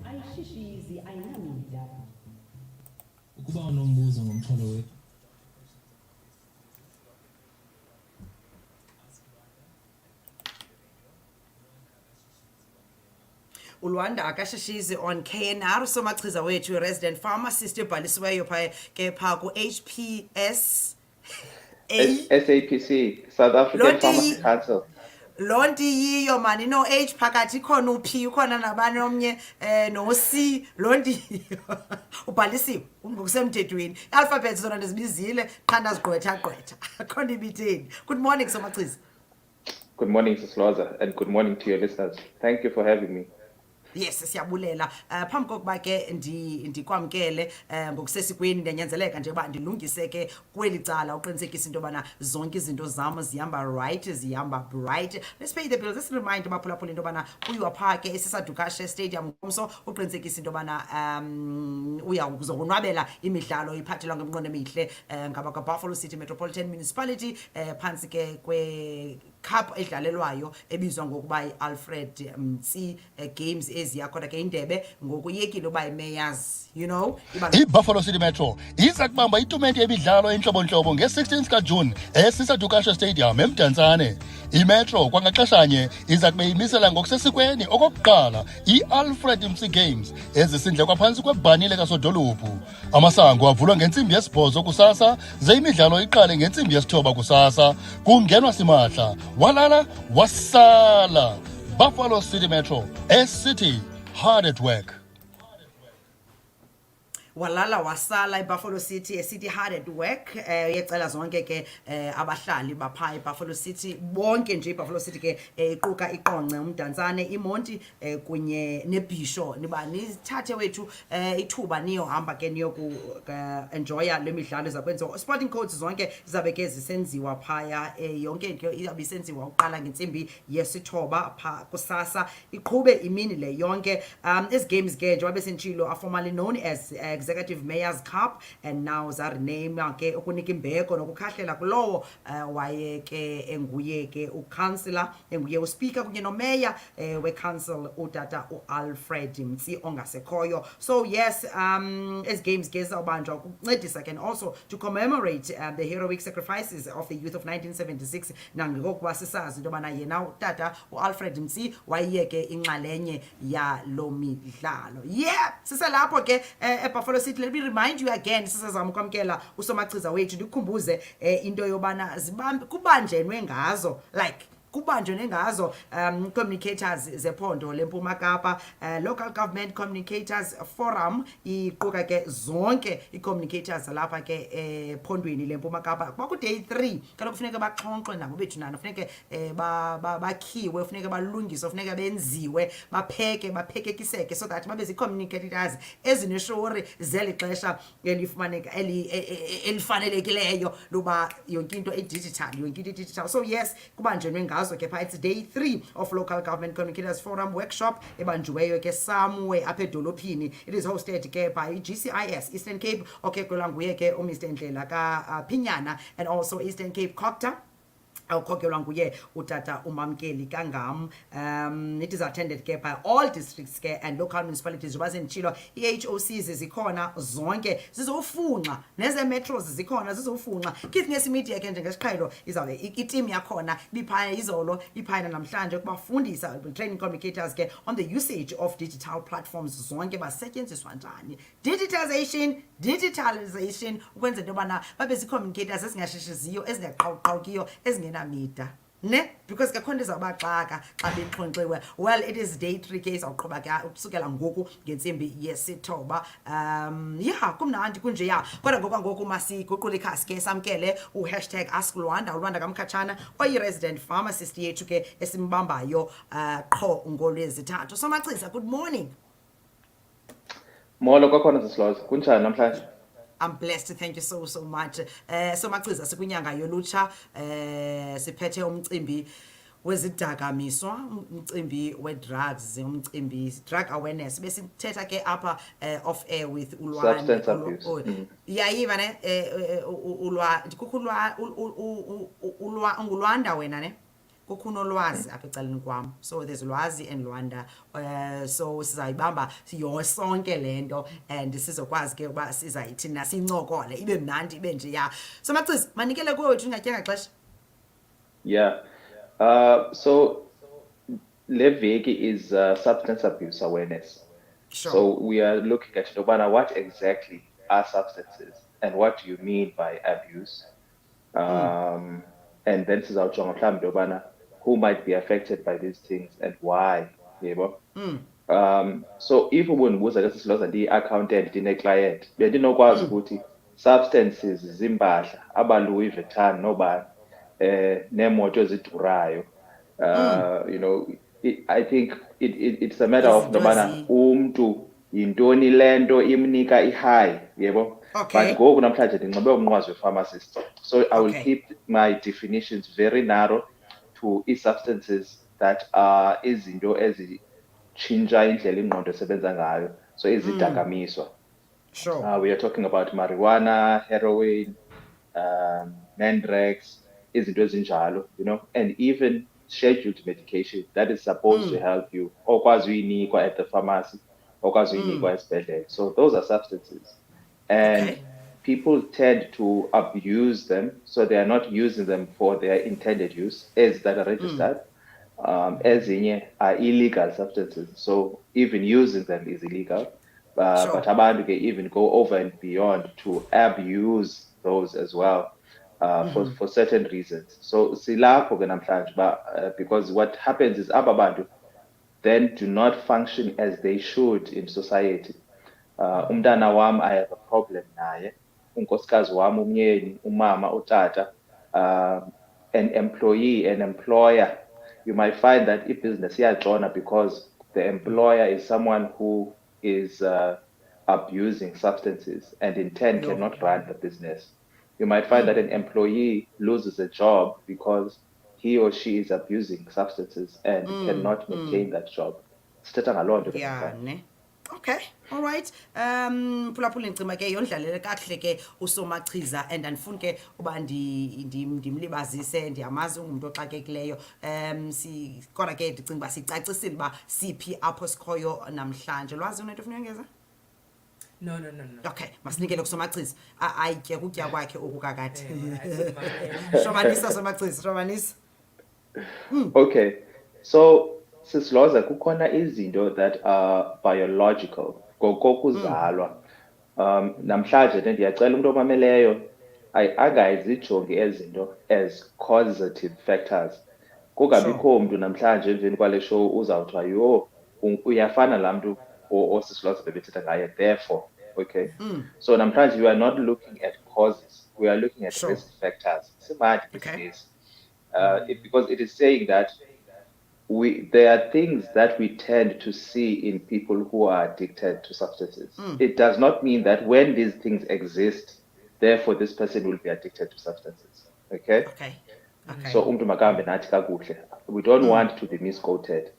ayishishisi ayinamida. Ukuba unombuzo ngomxholo wethu. Ulwanda akashashizi on KNR somachiza wethu resident pharmacist ebhalisiweyo ke pha ku HPS SAPC, South African Pharmacy Council. Lonti yiyo mani no H phakathi khona uP ukhona nabani omnye no C lonti ubhalisiwe ngokusemthethweni alphabets zona ndizibizile qhanda zigqwetha akhona ibitheni. Good morning somachiza. Good morning Sis Lhoza, and good morning to your listeners. Thank you for having me. Yes siyabulela phambi kokuba ke ndikwamkele ngokusesikweni ndanyanzeleka nje ba ndilungise ke kweli cala uqinisekisa into bana zonke izinto zam zihamba right zihamba bright. Let's pay the bills. Let's remind abaphulaphula into bana uyiwa pha ke esisadukashe stadium ngomso uqinisekisa into bana uyawuzonwabela imidlalo iphathelwa ngemnqondo emihle ngaba ka Buffalo City Metropolitan Municipality phansi ke kwe cup edlalelwayo ebizwa ngokuba iAlfred Mtsi Games eziyakhona ke indebe ngokuyekile uba imayors you know iBuffalo City Metro iza kubamba itumente yemidlalo enhlobonhlobo nge-16 kaJune esisadukashe stadium eMdantsane. iMetro kwangaxeshanye iza kube imisela ngokusesikweni okokuqala iAlfred Mtsi Games ezisindle kwaphansi kwebhanile kasodolophu. Amasango avulwa ngentsimbi yesibhozo kusasa ze imidlalo iqale ngentsimbi yesithoba kusasa kungenwa simahla walala wasala. Buffalo City Metro, a city hard at work. walala wasala iBuffalo City a city hard at work. Uyecela zonke ke abahlali bapha iBuffalo City bonke nje iBuffalo City ke iquka iqonce uMdantsane iMonti kunye neBhisho niba nithathe wethu ithuba niyo hamba ke niyo ku enjoya lemidlalo ezakwenziwa sporting codes zonke izabe ke zisenziwa phaya yonke into izabe isenziwa uqala ngentsimbi yesithoba pha kusasa iqhube imini le yonke. These games ke njengoba besentshilo are formally known as Executive Mayor's Cup and now zarename ke ukunika imbeko nokukhahlela kulowo waye ke enguye ke uCouncillor enguye uSpeaker kunye noMayor weCouncil utata uAlfred Mtsi ongasekhoyo. So yes, as games ke zawubanjwa ukuncedisa can also to commemorate the heroic sacrifices of the youth of 1976 nangokuba sisazi into bana yena utata uAlfred Mtsi wayeke inxalenye ya lo midlalo. Yeah siselapho ke eBuffalo City. Let me remind you again sisazama ukwamkela usomachiza wethu ndikhumbuze into yobana kubanjenwe ngazo like kubanjwe ngazo communicators zephondo leMpuma Kapa local government communicators forum iquka ke zonke icommunicators lapha ke ephondweni leMpuma Kapa kwaku day 3 kaloku kufuneka baxhonxwe nabo bethu nana kufuneka bakhiwe kufuneka balungiswe kufuneka benziwe baphekekiseke so that babe zicommunicators ezineshori zelixesha elifumaneka elifanelekileyo loba yonke into digital so yes kubanjwe ngazo ke pha. It's day 3 of local government communicators forum workshop ebanjiweyo ke somewhere apha edolophini. It is hosted ke by GCIS Eastern Cape okay kwelanguye ke uMr Ndlela ka Phinyana and also Eastern Cape Copter awukhokelwa nguye utata uMamkeli Kangam. It is attended ke by all districts ke and local municipalities basenchilo iHOCs zikhona zonke zizofunxa neze metros zikhona zizofunxa kithi ngesimedia ke njengesiqhelo izawube iteam yakhona biphaya izolo iphaya namhlanje kubafundisa training communicators ke on the usage of digital platforms zonke basetyenziswa njani digitalization ukwenza into bana babe zicommunicators ezingashesheziyo ezingaqhawuqhawukiyo ezingenamida ne because kakhona izabaxaka xa bexhonxiwe. Well it is day 3 ke izawuqhubeka ke ukusukela ngoku ngentsimbi yesithoba. Yeah kumnandi kunje ya kodwa ngoku masiguqula ikhasi ke samkele #AskLwanda uLwanda kaMkhatshana oyi-resident pharmacist yethu ke esimbambayo qho ngoLwezithathu. Somachiza good morning. Molo kwakhona Sis Lhoza kunjani namhlanje? I'm blessed, thank you so much. So machiza sikwinyanga yolutsha siphethe umcimbi wezidakamiswa umcimbi we-drugs umcimbi drug awareness besithetha ke apha off air with yayiva ne ungulwanda wena ne kukho unolwazi apha ecaleni kwam, so there's Lwazi and Lwanda. So sizayibamba sonke le nto and sizokwazi ke uba sizayithi nasincokole ibe mnandi ibe nje ya. So Macizi manikele kuwe wethu ingatyanga xesha. Yeah. So Leveki is substance abuse awareness. Sure. So we are looking at what exactly are substances and what do you mean by abuse. And then sizawujonga mhlawumbi into yobana who might be affected by these things and why, yebo. So if ubundibuza ke sisiloza ndiyi-accountant ndine-client bendinokwazi ukuthi substances ziimpahla aba-Louis Vuitton nobani neemoto ezidurayo. I think it's a matter of into yobana umntu yintoni le nto imnika i-high, yebo. Okay. But ngoku namhlanje ndinxibe umnqwazi we-pharmacist, so I will keep my definitions very narrow to substances that are izinto ezitshintsha indlela ingqondo esebenza ngayo, so izidakamiswa. Sure. We are talking about marijuana, heroin, Mandrax, izinto ezinjalo, and even scheduled medication that is supposed to help you, okwazi uyinikwa at the pharmacy, okwazi uyinikwa esibhedlele. So those are substances. And people tend to abuse them, so they are not using them for their intended use, as that are registered. Ezinye are illegal substances, so even using them is illegal. But abantu can even go over and beyond to abuse those as well, for certain reasons. So silapho ke namhlanje because what happens is aba bantu then do not function as they should in society. Umntana wam, I have a problem naye. Unkosikazi wam, umyeni, umama, utata, an employee, an employer. You might find that business iyatshona because the employer is someone who is abusing substances and in turn cannot run the business. You might find that an employee loses a job because he or she is abusing substances and cannot maintain that job. Sithetha ngaloo nto ke namhlanje. Okay, all right. Phulaphula ncima ke yondlalele kakuhle ke usomachiza and andifuni ke uba ndimlibazise, ndiyamazi ungumntu oxakekileyo. Kodwa ke ndicinga uba sicacisile uba siphi apho sikhoyo namhlanje. Lwazi unento ofuna uyongeza? No. Okay, masinikele kusomachiza ayitye ukutya kwakhe oku kakade. Shomanisa somachiza, shomanisa. Okay, so Sis Lhoza, kukhona izinto that are biological ngokokuzalwa. Namhlanje ndiyacela umuntu omameleyo angazijongi ezinto as causative factors. Kungabikho umuntu namhlanje emveni kwale show uzawuthiwa yho uyafana laa mntu oSis Lhoza bebethetha ngaye, therefore. Okay, so namhlanje we are not looking at causes, we are looking at risk factors. Simandi this, because it is saying that there are things that we tend to see in people who are addicted to substances. It does not mean that when these things exist, therefore this person will be addicted to substances. Okay. So umntu makahambe nathi kakuhle. We don't want to be misquoted.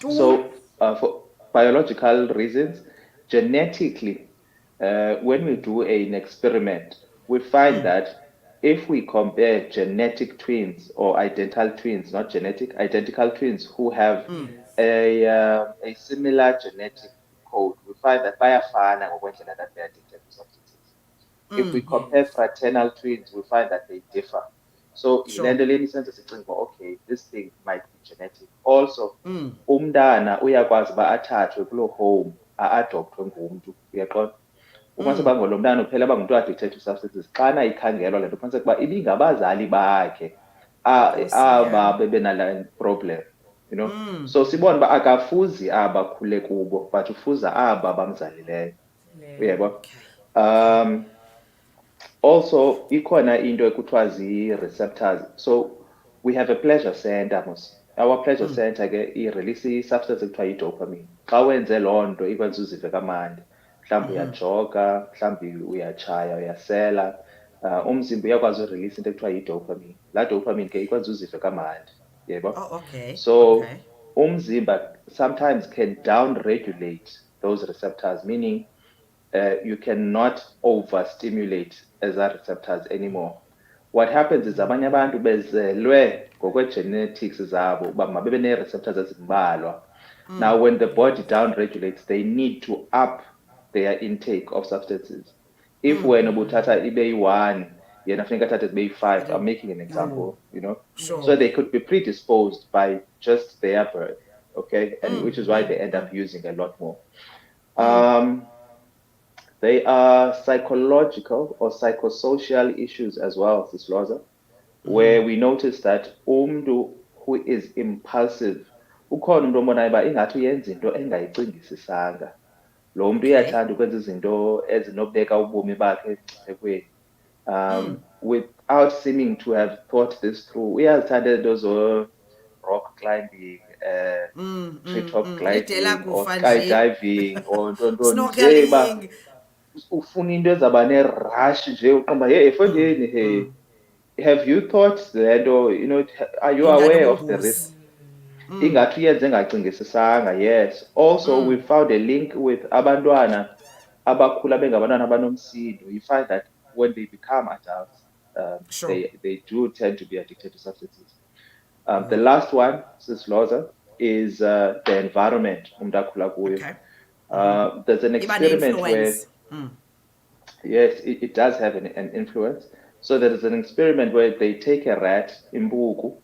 So for biological reasons, genetically, when we do an experiment, we find that if we compare genetic twins or identical twins, not genetic, identical twins who have a similar genetic code, we find that bayafana ngokwendlela that they are addicted to substances. If we compare fraternal twins, we find that they differ. So in the sense of okay, this thing might be genetic. Also, umntana uyakwazi ba athathwe kulo home a-adoptwe ngumntu, uyaqonda? Ufumanise uba lo mntana uphela bangumuntu addicted to substances. Xana ikhangelwa le nto ufumanise ukuba ibingabazali bakhe aba bebenala problem, so sibona uba akafuzi aba khule kubo, but ufuza aba bamzalileyo, uyebo. Also ikhona into ekuthiwa zii-receptors. So we have a pleasure center mos. Our pleasure center ke i-release i-substance ekuthiwa yi-dopamine. Xa wenze loo nto ikwenza uzive kamandi. Mhlawumbi uyajoga, mhlawumbi uyatshaya, uyasela, umzimba uyakwazi urelease into ekuthiwa yi-dopamine. Laa dopamine ke ikwenza uzive kamandi, yebo. So umzimba sometimes can down-regulate those receptors, meaning you cannot overstimulate as receptors anymore. what happens is abanye abantu bezelwe ngokwe-genetics zabo uba mababe nee-receptors ezimbalwa. Now, when the body down-regulates, they need to up their intake of substances. If wena ubuthatha ibe yi-1, yena funeka athathe ibe yi-5, I'm making an example, Sure. So they could be predisposed by just their birth, okay? And which is why they end up using a lot more. They are psychological or psychosocial issues as well, Sis Lhoza, where we notice that umntu who is impulsive, ukhona umuntu ombonayo uba ingathi uyenza into engayicingisisanga. Lo mntu uyathanda ukwenza izinto ezinokubeka ubomi bakhe emngciphekweni. Without seeming to have thought this through, uyazithanda izinto zo-rock climbing, treetop gliding, or skydiving, or nje uba ufuna into ezaba ne-rush nje uqomba hey efondeni hey. Have you thought le nto, are you aware of the risk? Ingathi uyenze engacingisisanga, yes. Also, we found a link with abantwana abakhula bengabantwana abanomsindo. You find that when they become adults, Sure. they do tend to be addicted to substances. The last one, Sis Lhoza, is the environment umntu akhula kuyo. Okay. There's an experiment where, influence. yes, it does have an influence. So there is an experiment where they take a rat, imbuku,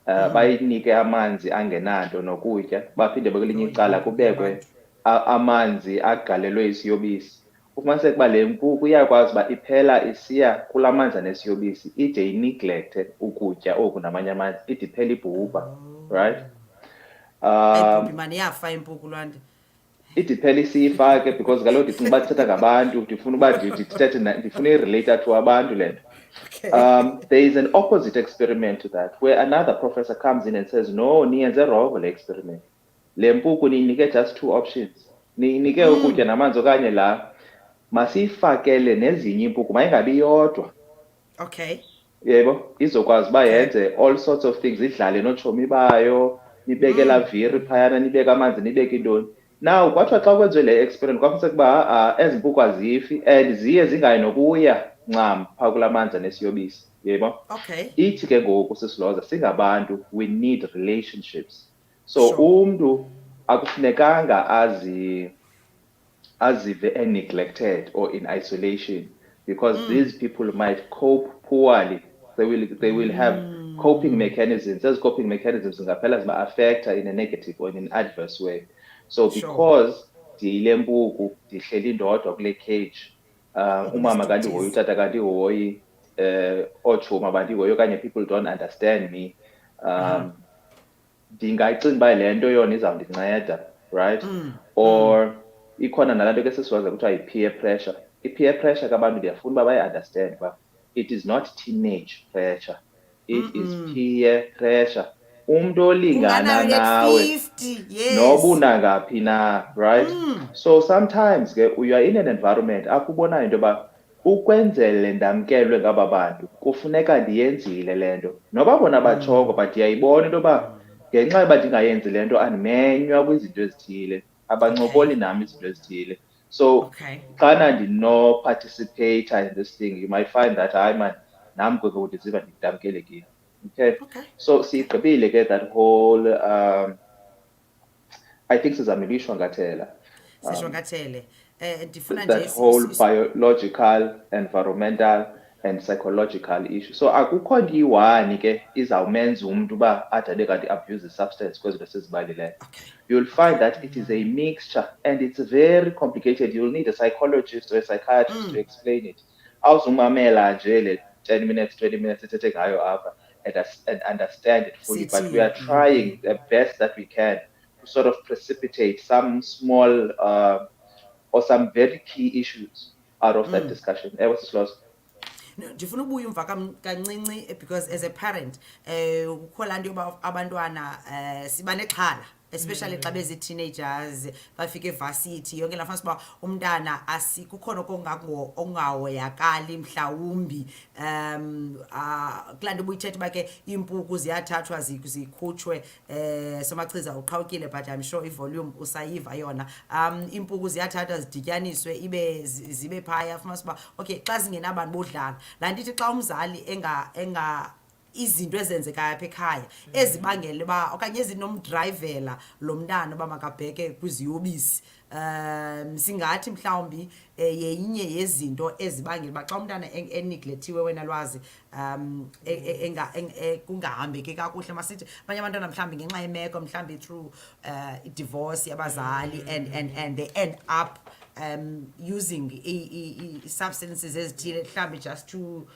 bayinike amanzi angenanto nokutya, baphinde kwelinye icala kubekwe amanzi agalelwe isiyobisi. Ufumaniseke uba le mpuku iyakwazi uba iphela isiya kulaa manzi anesiyobisi ide ineglekte ukutya oku namanye amanzi ide iphela ibhubha, right? Ayibhubhi mani yafa impuku lwande. Ide iphela isiyifake because kaloku ndicinga uba ndithetha ngabantu, ndifuna uba ndifuna irelate to abantu le nto. There is an opposite experiment to that, where another professor comes in and says, no, niyenze wrong le experiment. Le mpuku niyinike just 2 options. Niyinike ukutya namanzi okanye la, masiyifakele nezinye impuku, mayingabi yodwa. Okay. Yebo, izokwazi uba yenze all sorts of things, idlale notshomi bayo, nibeke laa viri phayana, nibeke amanzi, nibeke intoni. Now, kwathiwa xa kwenziwe le experiment, kwafuniseka uba ezi mpuku azifi and ziye zingayi nokuya ncam phaa kulaa manzi anesiyobisi, yebo? Okay. Ithi ke ngoku Sis Lhoza, singabantu, we need relationships. So Sure. umntu akufunekanga azive neglected or in isolation, because these people might cope poorly. They will have coping mechanisms. Those coping mechanisms ngaphela ziba-affecta in a negative or in an adverse way. So because ndiyile mpuku ndihleli ndodwa kule cage, umama kandihoyi, utata kandihoyi, ootshomi abandihoyi okanye people don't understand me, ndingayicinga uba le nto yona izawundinceda, right? Or ikhona nalaa nto ke sesiwazi kuthiwa yi-peer pressure. I-peer pressure kabantu ndiyafuna uba bayi-understand uba it is not teenage pressure, it is peer pressure. Umntu olingana nawe noba unangaphi na, right? So sometimes ke you are in an environment apho ubonayo into yoba ukwenzele ndamkelwe ngaba bantu kufuneka ndiyenzile le nto, noba bona batshoko but ndiyayibona into yoba ngenxa yoba ndingayenzi le nto andimenywa kwizinto ezithile, abancokoli nam izinto ezithile. So xana ndinoparticipata in this thing, you might find that hayi man nam ngoku ndiziva ndidamkelekile. Okay. So siyigqibile ke that whole I think sizamilishwangathela. Sishwangathele. Ndifuna That whole biological, environmental and psychological issue. So akukho nto iyi-1 ke izawumenza umntu uba ade kanti abuse substance kwezinto esizibalileyo. You'll find that it is a mixture and it's very complicated. You'll need a psychologist or a psychiatrist to explain it. Awuzumamela nje le 10 minutes, 20 minutes ethethe ngayo apha and understand it fully. But we are trying the best that we can to sort of precipitate some small or some very key issues out of that discussion. What's the loss? Ndifuna ubuya umva kancinci because as a parent kukho laa nto yoba abantwana siba nexhala especially xa bezi-teenagers bafika evasithi yonke laa fanisa uba umntana kukhona ongahoyakali mhlawumbi kulaa nto ubuyithetha uba ke iimpuku ziyathathwa zikhutshwe somachiza uqhawukile but I'm sure ivolume usayiva yona iimpuku ziyathathwa zidityaniswe ibe zibe phaya fumanisa uba okay xa zingenabantu bodlala laa nto ithi xa umzali izinto ezenzekayo apha ekhaya ezibangela uba okanye ezinomdrayivela lo mntana uba makabheke kwiziyobisi singathi mhlawumbi yenye yezinto ezibangela uba xa umntana eneglethiwe wena Lwazi kungahambeki kakuhle masithi abanye abantwana mhlawumbi ngenxa yemeko mhlawumbi through divorce yabazali and they end up using substances ezithile mhlawumbi just to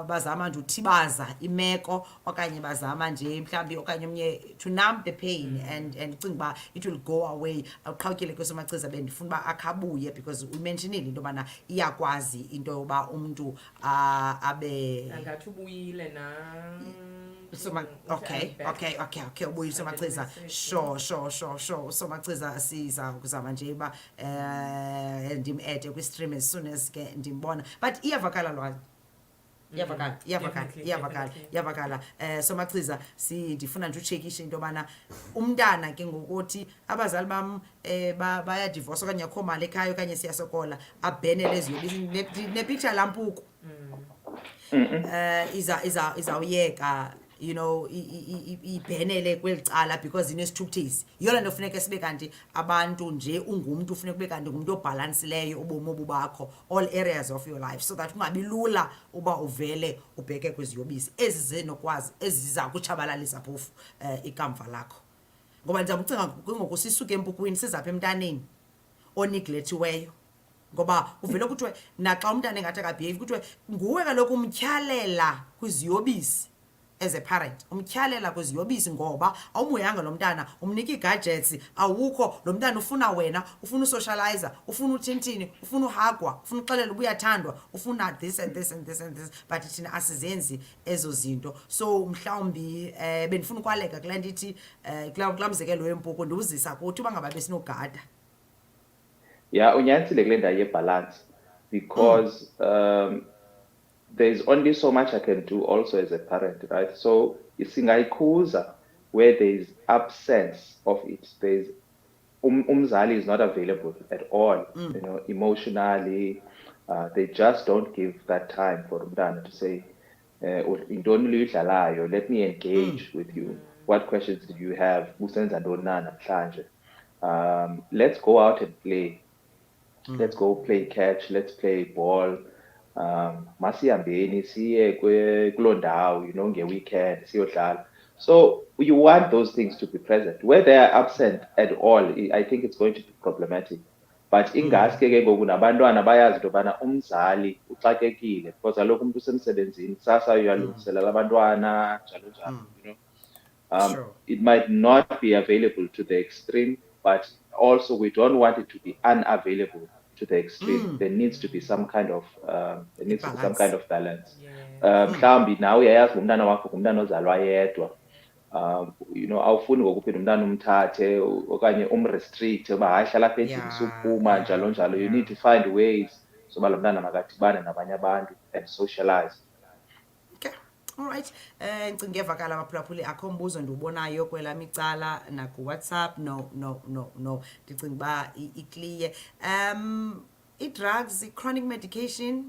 bazama nje uthibaza imeko okanye bazama nje mhlawumbi okanye omnye to numb the pain and cinga uba it will go away uqhawukile kwesomachiza bendifuna uba akhabuye because umentionile into yobana iyakwazi into yoba umntu abe angathi ubuyile na okay ubuyile somachiza sure somachiza siza kuzama nje uba ndim-ede kwi-stream as soon as ke ndimbona but iyavakala Lwazi iyavakala somachiza ndifuna nje utshekishe into yobana umntana ke ngokuthi abazali bam bayadivorce okanye akho mali ekhaya okanye siyasokola abhenele eziyobisi nepicture lampuku izawuyeka you know ibhenele kweli cala because inesithukuthezi yiyona nto funeka sibe kanti abantu nje ungumntu ufuneka ube kanti ngumntu obhalansileyo ubomi obu bakho all areas of your life so that kungabi lula uba uvele ubheke kwiziyobisi ezizenokwazi eziza kutshabalalisa phofu ikamva lakho ngoba ndizamcinga ngoku sisuke empukwini sizapha emntaneni oneglethiweyo ngoba uvele kuthiwe naxa umntana engathi akabhievi kuthiwe nguwe kaloku umtyhalela kwiziyobisi as a parent umtyhalela kwiziyobisi ngoba awumhoyanga lo mntana umnika ii-gadgets awukho lo mntana ufuna wena ufuna usocializer ufuna uthintini ufuna uhagwa ufuna uxelela uba uyathandwa ufuna this and this and this and this but thina asizenzi ezo zinto so mhlawumbi bendifuna ukwaleka kula nto ithi kulaa mzekelo wempuku ndiwuzisa kuthi uba ngaba besinogada unyanisile kule ndawo yebalance because there's only so much I can do also as a parent, right? So singayikhuza where there's absence of it. There's umzali is not available at all, you know, emotionally. They just don't give that time for umntana to say, let me engage with you. What questions do you have? Let's go out and play. Let's go play catch. Let's play ball. Masihambeni siye kuloo ndawo, you know, nge-weekend siyodlala. So you want those things to be present. Where they are absent at all, I think it's going to be problematic. But ingaske ke ngoku nabantwana bayazi into yobana umzali uxakekile because kaloku umntu usemsebenzini kusasa uyalungiselela abantwana njalo njalo, you know. Sure. It might not be available to the extreme, but also we don't want it to be unavailable to the extreme. There needs to be some kind of balance. Mhlawumbi nawe uyayazi ngumntana wakho ngumntana ozalwa yedwa. You know, awufuni ngokuphinda umntana umthathe okanye umrestrict uba hayi hlala apha endlini suphuma njalo njalo. You need to find ways soba lo mntana makadibane nabanye abantu and socialize. Alright, ndicinga evakala abaphulaphuli akho mbuzo ndiwubonayo kwelaa micala nakuWhatsApp no ndicinga uba ikliye i-drugs i-chronic medication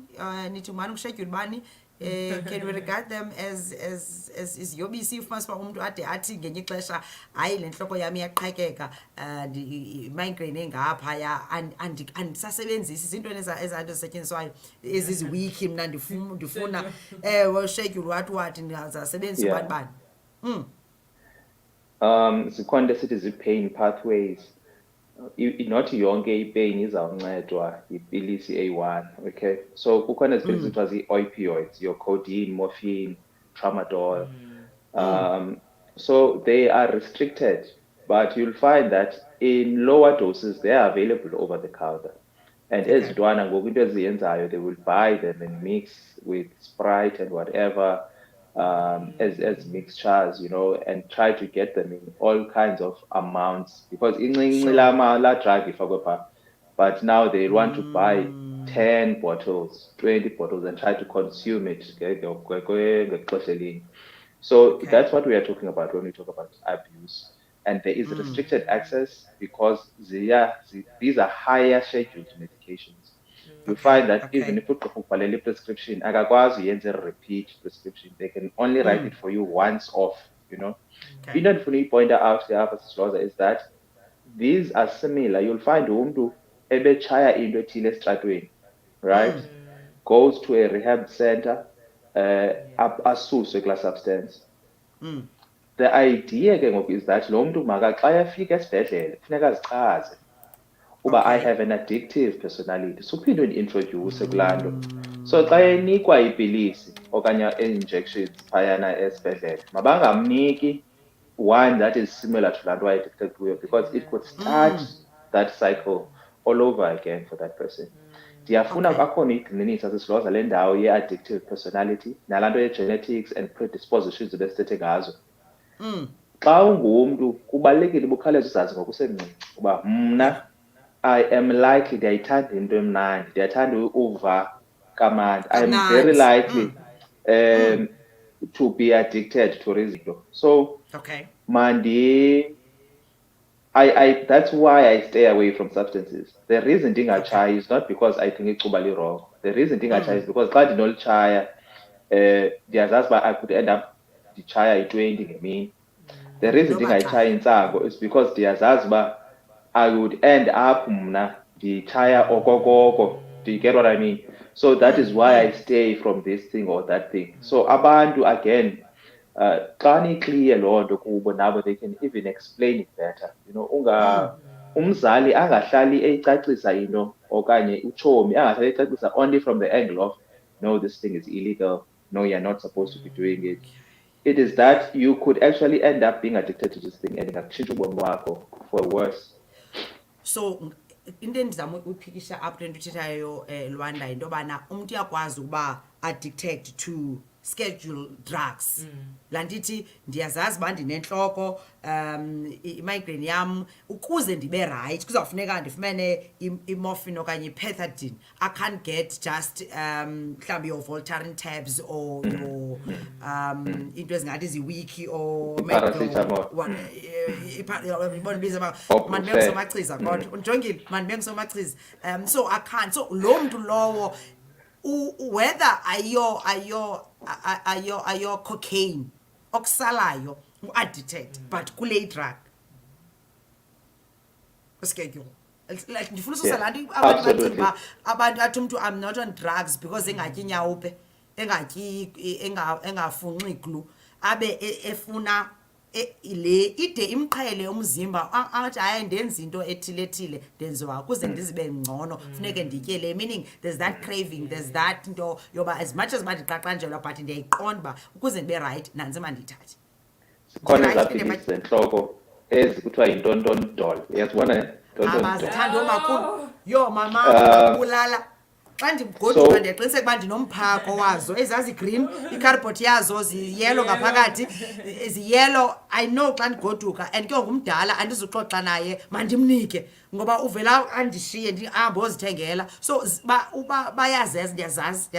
nithi ngubani kushedyule bani can we regard them as iziyobisi ufumanisa uba umntu ade athi ngenye ixesha hayi le ntloko yam iyaqhekeka migraine engaphaya andisasebenzisi zintweni ezanto zisetyenziswayo eziziwiki mna ndifuna schedule wathi ndingazasebenzisa ubani zikhona into esithi zii-pain pathways. Not yonke ipain izawuncedwa yipilisi eyi-one, okay? So kukhona izipilisi kuthiwa zii-opioids, your codeine, morphine, tramadol. So they are restricted, but you'll find that in lower doses, they are available over the counter. And ezintwana ngoku into eziyenzayo, they will buy them and mix with Sprite and whatever. as mixtures, and try to get them in all kinds of amounts because la drug ifakwe phaa. But now they want to buy 10 bottles, 20 bottles and try to consume it. So that's what we are talking about when we talk about abuse. And there is restricted access because these are higher scheduled medications. You find that even if you a prescription, akakwazi yenze a repeat prescription. They can only write it for you once off, Into ndifuna point out apha Lhoza is that these are similar. You'll find umntu ebetshaya into ethile esitratweni, right? Goes to a rehab center, asuswe kula substance. The idea ke ngoku is that lo mntu xa efika esibhedlele kufuneka azichaze uba I have an addictive personality. Suphinde undi-introduce kulaa nto. So xa enikwa iipilisi okanye injections phayana esibhedlele mabangamniki one that is similar to laa nto addicted kuyo because it could start that cycle all over again for that person. Ndiyafuna akhona igxininisa sisilwaza le ndawo ye-addictive personality nalaa nto ye-genetics and predispositions ebesithethe ngazo. Xa ungumntu kubalulekile ubukhawuleza uzazi ngokusemncinci uba mna I am likely ndiyayithanda into emnandi, ndiyathanda uva kamandi. I am very likely to be addicted to izinto. So that's why I stay away from substances. The reason ndingatshayi is not because I think icuba lirongo. The reason ndingatshayi is because xa ndinolitshaya ndiyazazi uba I could end up nditshaya i-20 ngemini. The reason ndingayitshayi intsango is because ndiyazazi uba I would end up mna nditshaya okokoko. Do you get what I mean? So that is why I stay from this thing or that thing. So abantu again xa niclear loo nto kubo nabo they can even explain it better. Umzali angahlali eyicacisa into okanye utshomi angahlali eyicacisa only from the angle of no, this thing is illegal, no, you're not supposed to be doing it. It is that you could actually end up being addicted to this thing and ingakutshintsha ubomi wakho for worse. So into endizama uyiphikisha apho le nto uthethayo Lwanda into yobana umntu uyakwazi ukuba addicted to schedule drugs. Laa ndithi ndiyazazi uba ndinentloko imigraine yam ukuze ndibe right kuzawufuneka ndifumene imorphine okanye ipethadine. I can't get just mhlawumbi your Voltaren tabs or your into ezingathi ziwiki or mandibeke ngusomachiza kodwa undijongile mandibeke ngusomachiza. So I can't. So loo mntu lowo whether ayo cocaine okusalayo u-addicted but kule drug schedule. Like ndifuna ususa laa nto abantu bacinga uba abantu athi umntu I'm not on drugs because engatyi nyawupe engafunxi glu abe efuna le ide imqhele umzimba athi hayi ndenza into ethile ndenziwa ukuze ndizibe ngcono funeke ndityele, meaning there's that craving, there's that into yoba as much as mandiqaqanjelwa but ndiyayiqonda uba ukuze ndibe right nanzima ndiyithathe. Khona zaphi zentloko ezikuthiwa yintontondolo, uyazibona abazithanda omakhulu yo mama ulala xa ndigoduka ndiyaqiniseka uba ndinomphako wazo ezazi-green icarpot yazo ziyelo ngaphakathi ziyelo. I know xa ndigoduka and ke ngumdala andizuxoxa naye mandimnike ngoba uvela andishiye ndihambe ozithengela. So bayazenza ndiyazazi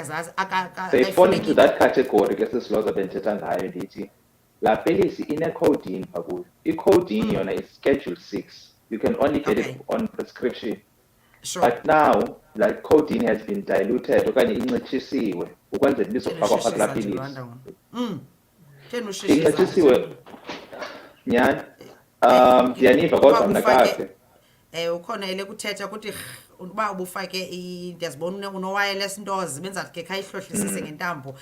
they fall into that category ke sisilwaza bendithetha ngayo ndithi laa pilisi ine-codeine phakuyo. I-codeine yona is schedule 6. You can only get it on prescription. Sure. But now, like codeine has been diluted okanye incitshisiwe ukwenzela ibizofakwa phaa kulaa pilisi. Incitshisiwe nyhani ndiyaniva kodwa mna kakuhle. Ukhona ele kuthetha ukuthi uba ubufake ndiyazibona uno-wireless nto zibenza ke khayihlohlisise ngentambo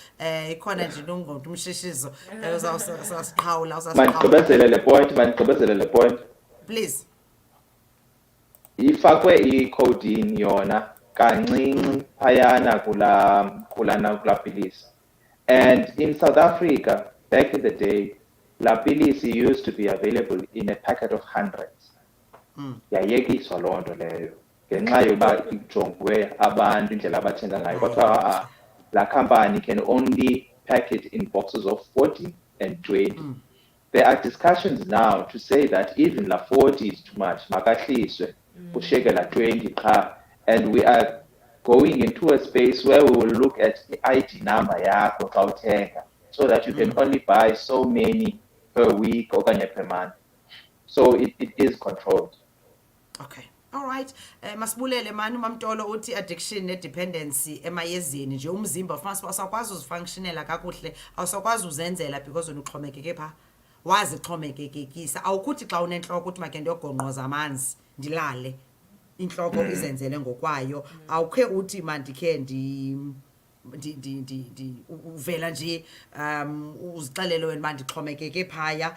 ikhona nje nongomntu umshishizo uzawusiqhawula mandigqibezele le point please. Ifakwe i-codeine yona kancinci phayana kulaa pilisi. And in South Africa back in the day laa pilisi used to be available in a packet of hundreds. Yayekiswa loo nto leyo ngenxa yoba ijongwe abantu indlela abathenga ngayo kodwa laa company can only pack it in boxes of 40 and 20. There are discussions now to say that even la 40 is too much. Makahliswe, usheke la 20 qha. And we are going into a space where we will look at the ID number yakho xa uthenga, so that you can only buy so many per week or per month. So it is controlled. Okay. All right. Masibulele mani uMamtolo uthi addiction ne dependency emayezini nje umzimba fumanisa awusakwazi uzifunctionela kakuhle, awusakwazi uzenzela because wena uxhomekeke pha. Wazi xhomekekekisa awukuthi xa unenhloko uthi make ndiyogongqoza amanzi ndilale. Inhloko izenzele ngokwayo. Awukhe uthi mandikhe uvela nje uzixelele wena mandixhomekeke phaya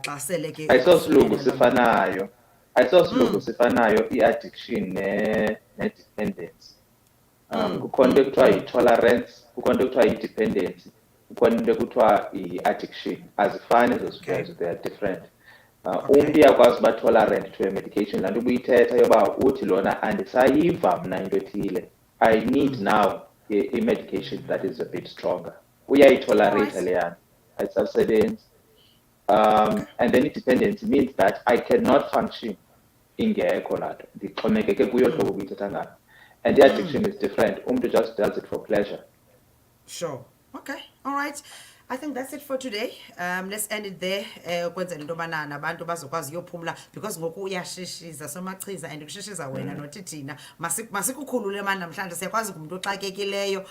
xa sele ke Ayisosilungu sifanayo. Ayisosilungu sifanayo i-addiction ne-dependence. Kukhona into ekuthiwa yi-tolerance, kukhona into ekuthiwa yi-dependency, kukhona into ekuthiwa yi-addiction. Azifani ezo zifuzo, they are different. Umntu uyakwazi uba tolerant to a medication, laa nto ubuyithetha yoba uthi lona andisayiva mna into ethile. I need now a medication that is a bit stronger. Uyayitolerate leyana, ayisasebenzi. And then dependency means that I cannot function ingekho laa nto, ndixhomekeke kuyo hlobo ubuyithetha ngayo. And the addiction is different. Umntu just does it for pleasure. Sure. Okay. All right. I think that's it for today. Let's end it there. Kwenzela into yobana nabantu bazokwazi uyophumla because ngoku uyashishiza somachiza and kushishiza wena nothi thina masikukhulule manje namhlanje siyakwazi umuntu oxakekileyo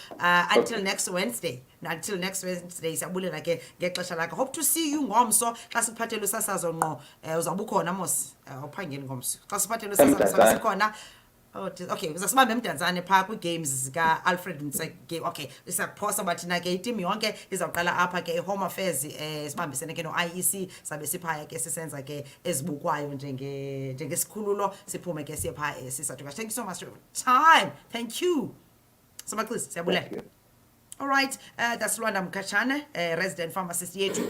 until next Wednesday. Until next Wednesday siyabulela ke ngexesha lakhe. Hope to see you ngomso xa siphathele usasazo ngqo uzabukhona mos awuphangeni ngomso. Xa siphathele usasazo sikhona. Oh, okay, uzasibambe emdantsane pha kwi-games zika-Alfred Mtseke. Okay, isakuphosa bathina ke iteam yonke izawuqala apha ke e-Home Affairs sibambisene ke no-IEC sabe siphaya ke sisenza ke ezibukwayo njengesikhululo siphume ke siye pha sisathuka. Thank you so much for your time. Thank you. Samaxisi siyabulela. All right, that's Lwanda Mkhatshane, resident pharmacist yethu.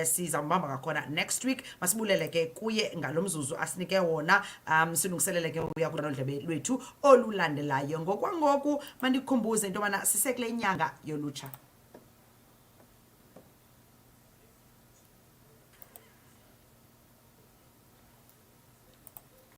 Sizambamba ngakhona next week. Masibulele ke kuye ngalomzuzu asinike wona. Silungiselele ke uya kulona ndlebe lwethu olulandelayo. Ngokwangoku mandikhumbuze into yobana sisekule nyanga yolutsha.